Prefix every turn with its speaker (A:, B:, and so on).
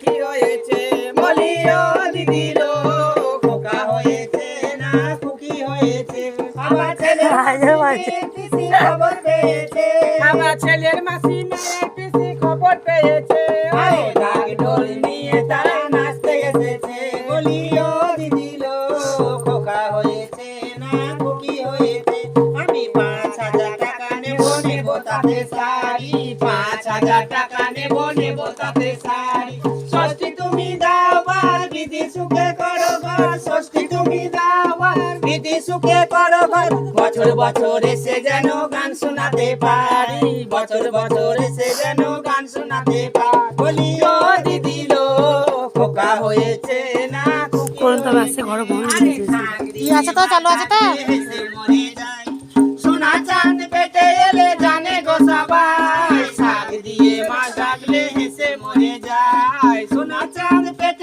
A: কি হয়েছে বলিও দিদি লো, খোকা হয়েছে না খুকি হয়েছে। আমার ছেলের পিসি খবর পেয়েছে, আমার ছেলের মাসি মায়ের পিসি খবর পেয়েছে। ঢাক ঢোল নিয়ে তারা নাচতে এসেছে, বলিও দিদি লো, খোকা হয়েছে না খুকি হয়েছে। আমি 5,000 টাকা নেবো নেবো তাতে শাড়ি, 5,000 টাকা নেবো নেবো তাতে শাড়ি। ষষ্ঠী তুমি দাও বার বিধি সুখে করো ঘর, ষষ্ঠী তুমি দাও বার বিধি সুখে করো ঘর। বছর বছর এসে যেন গান শোনাতে পারি, বছর বছর এসে যেন গান শোনাতে পারি। বলিও দিদি লো, খোকা হয়েছে না খুকি হয়েছে।
B: আছে তো চালু আছে তো।
A: সোনা চাঁদ পেটে এলে জানে গো সবাই, শাক দিয়ে মা ডাকলে হেসে মরে যায়। সোনা চাঁদ পেটে